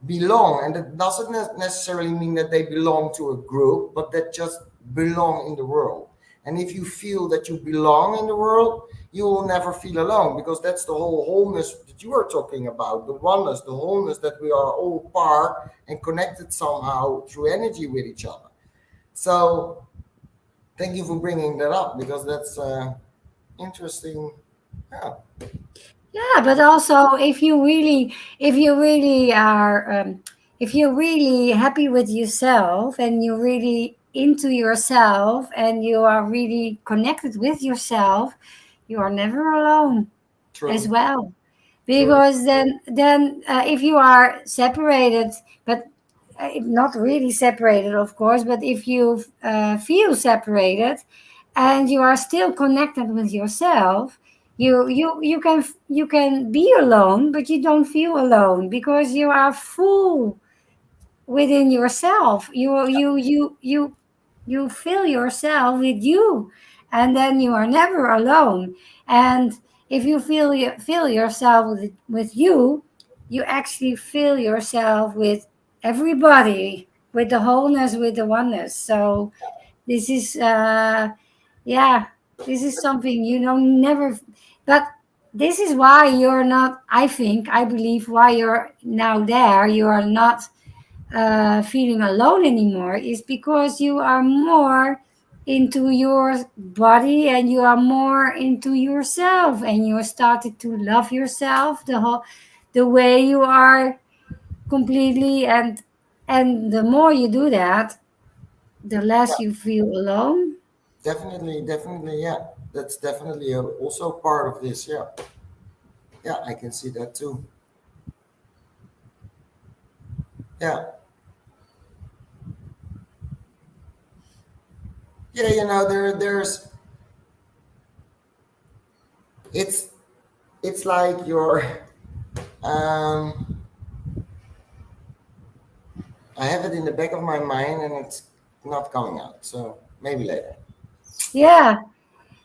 belong. And that doesn't necessarily mean that they belong to a group, but that just belong in the world. And if you feel that you belong in the world, you will never feel alone, because that's the whole wholeness that you are talking about, the oneness, the wholeness, that we are all part and connected somehow through energy with each other. So thank you for bringing that up, because that's interesting. Yeah. yeah, but also if you really are, if you're really happy with yourself, and you're really into yourself, and you are really connected with yourself, you are never alone as True. well. True. Because then if you are separated, but not really separated, of course, but if you feel separated and you are still connected with yourself, you can be alone, but you don't feel alone, because you are full within yourself. You fill yourself with you, and then you are never alone. And if you feel yourself with you, you actually feel yourself with everybody, with the wholeness, with the oneness. So this is yeah, this is something you know never. But this is why you're not, I believe why you're now there, you are not feeling alone anymore, is because you are more into your body and you are more into yourself, and you started to love yourself the way you are completely. And the more you do that, the less you feel alone. Definitely, definitely, yeah. That's definitely also part of this. Yeah, yeah, I can see that too. Yeah, yeah. There's it's it's like your um. I have it in the back of my mind, and it's not coming out. So maybe later. Yeah.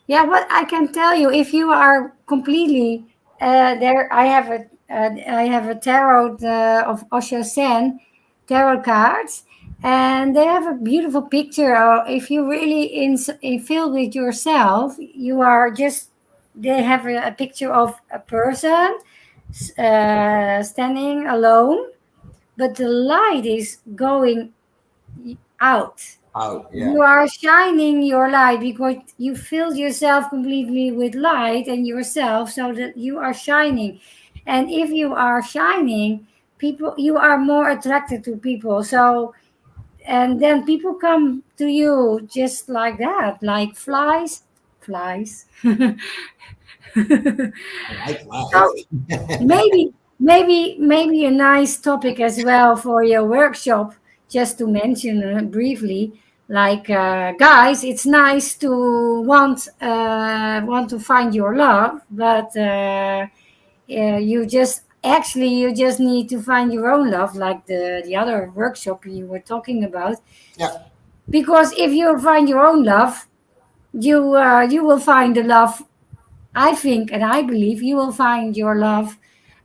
Yeah, what I can tell you, if you are completely there, I have a tarot of Osho Sen tarot cards, and they have a beautiful picture. If you really in filled with yourself, you are just. They have a picture of a person standing alone, but the light is going out. Out. Yeah. You are shining your light because you filled yourself completely with light and yourself, so that you are shining. And if you are shining, people, you are more attracted to people. So, and then people come to you just like that, like flies, flies. I like So life. maybe a nice topic as well for your workshop, just to mention briefly, like guys, it's nice to want to find your love, but you just need to find your own love, like the other workshop you were talking about. Yeah. Because if you find your own love, you will find the love. I think and I believe you will find your love,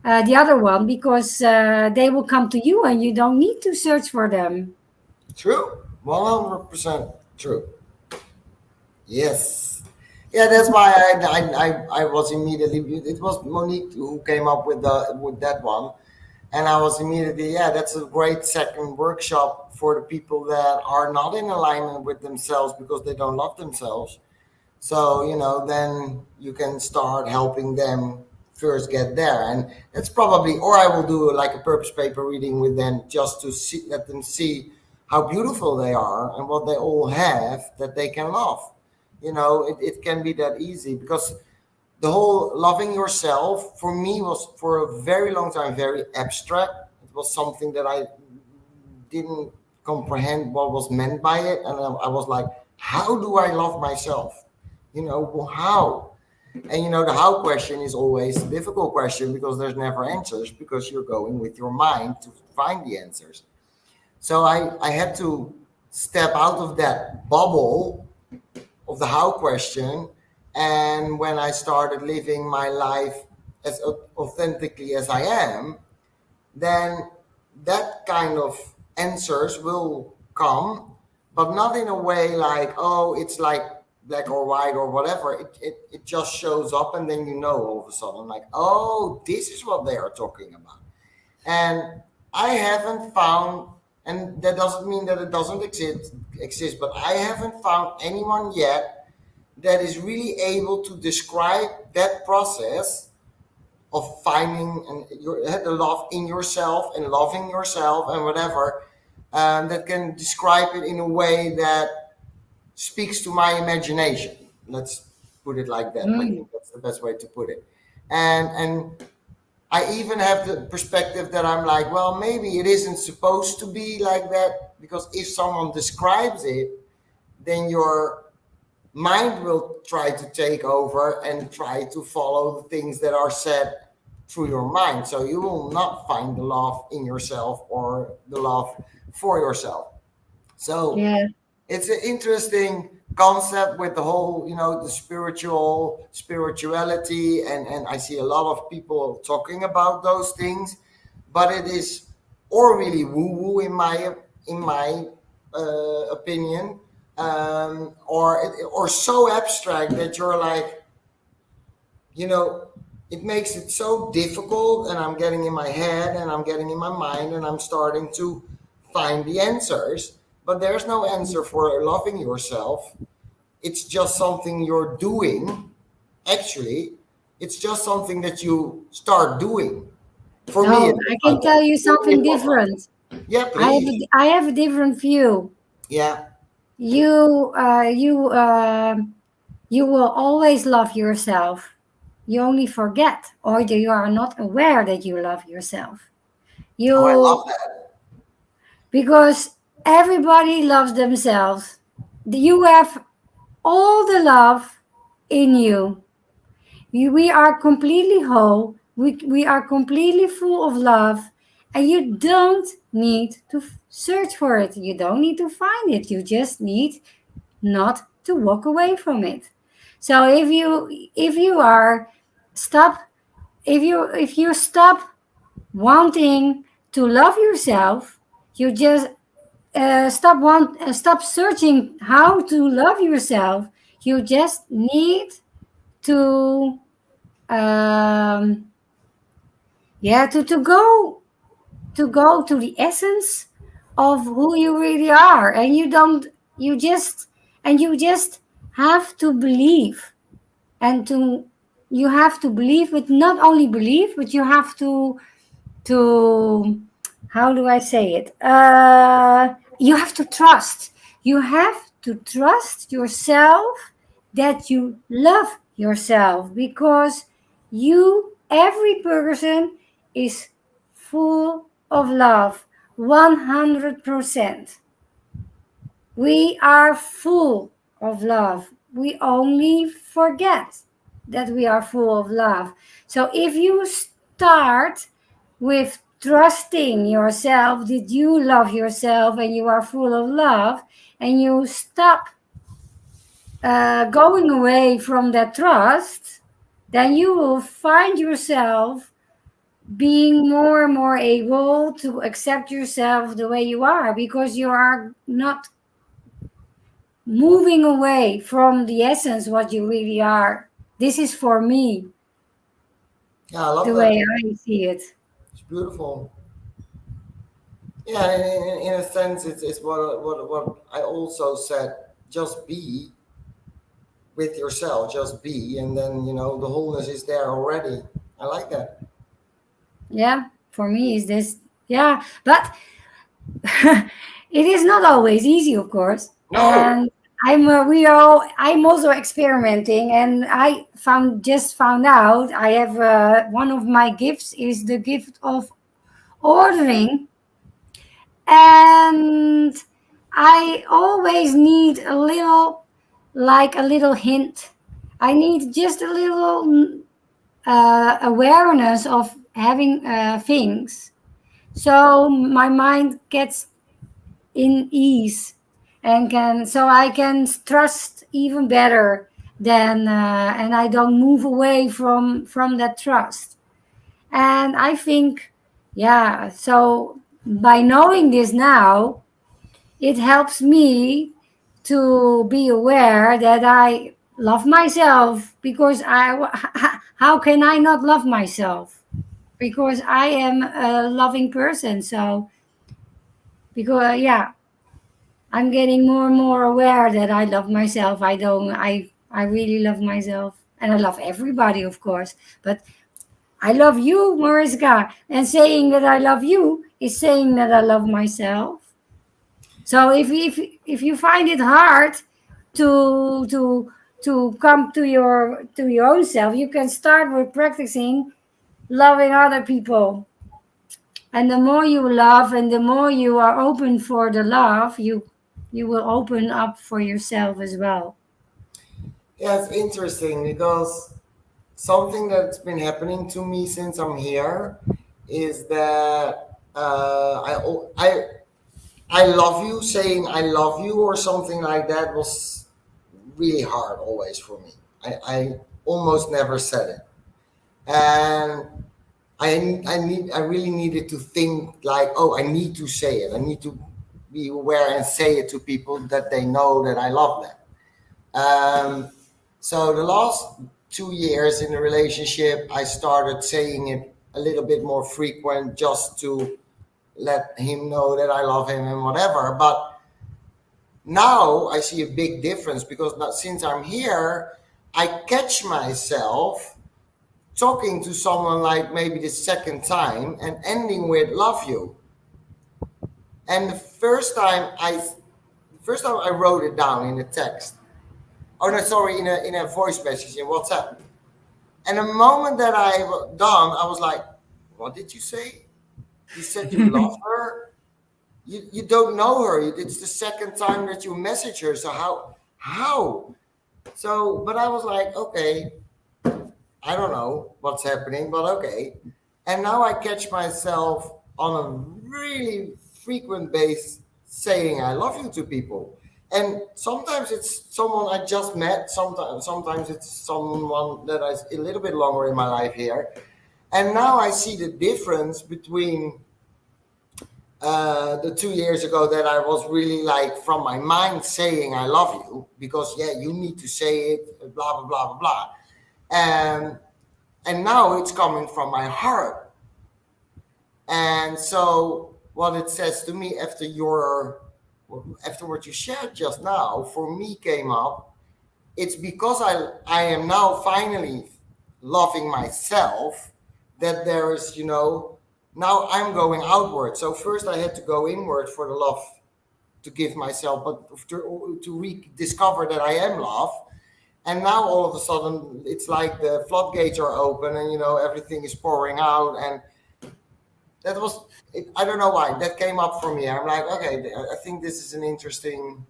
the other one, because they will come to you and you don't need to search for them. True. 100% true. Yes. Yeah, that's why I was immediately. It was Monique who came up with that one, and I was immediately, yeah, that's a great second workshop for the people that are not in alignment with themselves because they don't love themselves. So, then you can start helping them first get there. And that's probably, or I will do like a purpose paper reading with them just to let them see how beautiful they are and what they all have that they can love. It can be that easy because the whole loving yourself for me was for a very long time very abstract. It was something that I didn't comprehend what was meant by it. And I was like, how do I love myself? How? And the how question is always a difficult question because there's never answers because you're going with your mind to find the answers. So I had to step out of that bubble of the how question. And when I started living my life as authentically as I am, then that kind of answers will come, but not in a way like, oh, it's like black or white or whatever. It just shows up, and then all of a sudden, like, oh, this is what they are talking about. And I haven't found, and that doesn't mean that it doesn't exist, but I haven't found anyone yet that is really able to describe that process of finding the love in yourself and loving yourself and whatever, that can describe it in a way that speaks to my imagination. Let's put it like that. I Mm. think that's the best way to put it. And I even have the perspective that I'm like, well, maybe it isn't supposed to be like that, because if someone describes it, then your mind will try to take over and try to follow the things that are said through your mind. So you will not find the love in yourself or the love for yourself. So Yeah. it's an interesting concept with the whole, the spirituality, and I see a lot of people talking about those things, but it is or really woo woo in my opinion, or so abstract that you're like, you know, it makes it so difficult, and I'm getting in my head and I'm getting in my mind and I'm starting to find the answers. But there's no answer for loving yourself. It's just something you're doing. Actually, it's just something that you start doing. For me, No, it I was can like that. tell you For me, it something was like different. that. Yeah, I have please. I have a different view. Yeah. You you will always love yourself. You only forget, or you are not aware that you love yourself. Oh, I You love that. Because everybody loves themselves. You have all the love in you. We are completely whole. We are completely full of love. And you don't need to search for it. You don't need to find it. You just need not to walk away from it. So if you are stop if you stop wanting to love yourself, you just stop searching how to love yourself. You just need to um yeah to go to the essence of who you really are. And you just have to believe, and to you have to believe, but not only believe, but you have to how do I say it? You have to trust. You have to trust yourself that you love yourself, because every person is full of love, 100%. We are full of love. We only forget that we are full of love. So if you start with trusting yourself that you love yourself and you are full of love, and you stop going away from that trust, then you will find yourself being more and more able to accept yourself the way you are, because you are not moving away from the essence what you really are. This is for me Yeah, I love the that. way I see it. It's beautiful. Yeah, in a sense, it's what I also said. Just be with yourself. Just be, and then the wholeness is there already. I like that. Yeah, for me is this. Yeah, but it is not always easy, of course. No. And I'm also experimenting, and I found out I have one of my gifts is the gift of ordering. And I always need a little hint. I need just a little awareness of having things, so my mind gets in ease, and I can trust even better than and I don't move away from that trust. And I think, yeah, so by knowing this now, it helps me to be aware that I love myself, because how can I not love myself? Because I am a loving person. So because yeah, I'm getting more and more aware that I love myself. I really love myself, and I love everybody, of course. But I love you, Mariska, and saying that I love you is saying that I love myself. So if you find it hard to to to come to your own self, you can start with practicing loving other people. And the more you love, and the more you are open for the love, you will open up for yourself as well. Yeah, it's interesting because something that's been happening to me since I'm here is that I love you, saying I love you or something like that was really hard always for me. I almost never said it. And I really needed to think like, oh, I need to say it. I need to be aware and say it to people that they know that I love them. So the last 2 years in the relationship, I started saying it a little bit more frequent just to let him know that I love him and whatever. But now I see a big difference because now, since I'm here, I catch myself talking to someone like maybe the second time and ending with love you. And the first time I wrote it down in a text. Oh no, sorry, in a voice message in WhatsApp. And the moment that I was done, I was like, what did you say? You said you love her? You don't know her. It's the second time that you message her. So how? So, but I was like, okay, I don't know what's happening, but okay. And now I catch myself on a really frequent base saying I love you to people. And sometimes it's someone I just met. Sometimes it's someone that is a little bit longer in my life here. And now I see the difference between the 2 years ago that I was really like from my mind saying I love you because you need to say it, blah blah blah blah blah. And now it's coming from my heart. And so what it says to me after what you shared just now, for me came up, it's because I am now finally loving myself that there is, now I'm going outward. So first I had to go inward for the love to give myself, but to rediscover that I am love. And now all of a sudden it's like the floodgates are open and, everything is pouring out. And that was, I don't know why, that came up for me. I'm like, okay, I think this is an interesting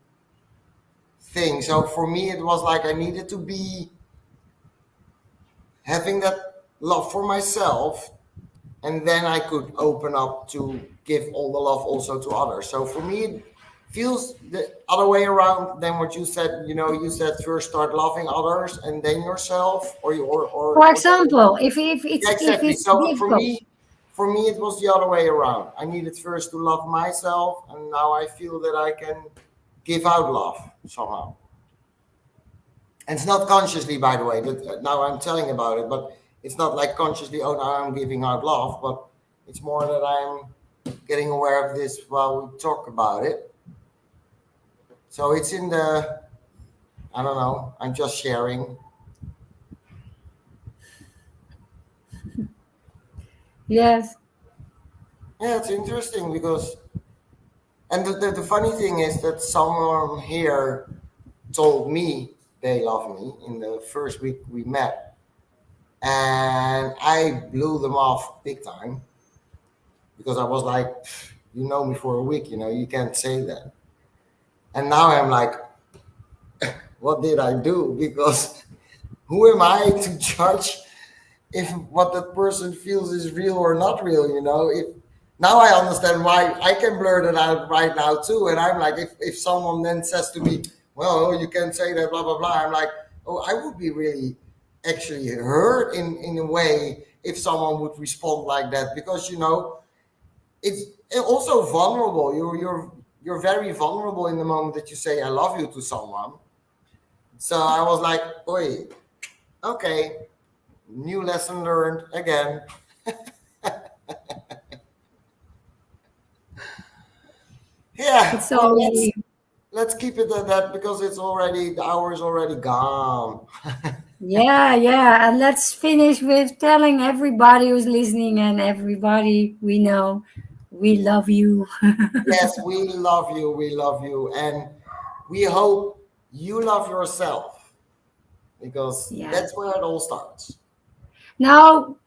thing. So for me, it was like I needed to be having that love for myself, and then I could open up to give all the love also to others. So for me, it feels the other way around than what you said. You said first start loving others and then yourself, or For example, if exactly. it's So difficult. for me, it was the other way around. I needed first to love myself, and now I feel that I can give out love somehow. And it's not consciously, by the way, that now I'm telling about it, but it's not like consciously, oh, now I'm giving out love, but it's more that I'm getting aware of this while we talk about it. So it's in the, I don't know, I'm just sharing. Yes. Yeah, it's interesting because, and the funny thing is that someone here told me they love me in the first week we met, and I blew them off big time because I was like, you know me for a week, you can't say that. And now I'm like, what did I do? Because who am I to judge if what that person feels is real or not real? If now I understand why I can blurt it out right now too. And I'm like, if someone then says to me, well, you can't say that, blah blah blah, I'm like, oh, I would be really actually hurt in a way if someone would respond like that, because it's also vulnerable. You're very vulnerable in the moment that you say I love you to someone. So I was like, oi, okay, new lesson learned again. Yeah, It's well, only let's keep it at that because the hour is already gone. yeah. And let's finish with telling everybody who's listening and everybody we know we love you. Yes, we love you, and we hope you love yourself because Yeah. that's where it all starts. Now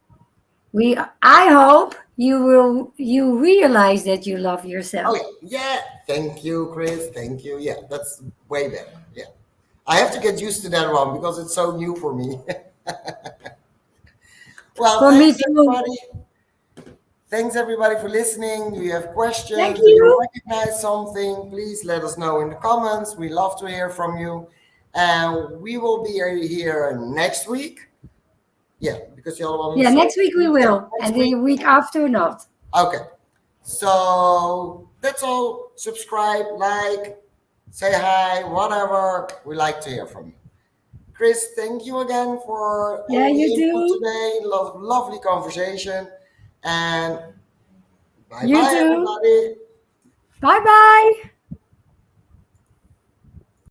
I hope you realize that you love Oh yourself. yeah. Thank you, Chris. Thank you. Yeah, that's way better. Yeah, I have to get used to that one because it's so new for me. Well, For me thanks too. everybody. Thanks everybody for listening. Do you have Thank questions? Do you you. recognize something? Please let us know in the comments. We love to hear from you. And we will be here next week. Yeah, because the other one. Yeah, next week we will, and the week after not. Okay. So that's all. Subscribe, like, say hi, whatever. We like to hear from you. Chris, thank you again for Yeah, all the you input too. today. Lovely conversation. And bye You bye, too. everybody. Bye bye.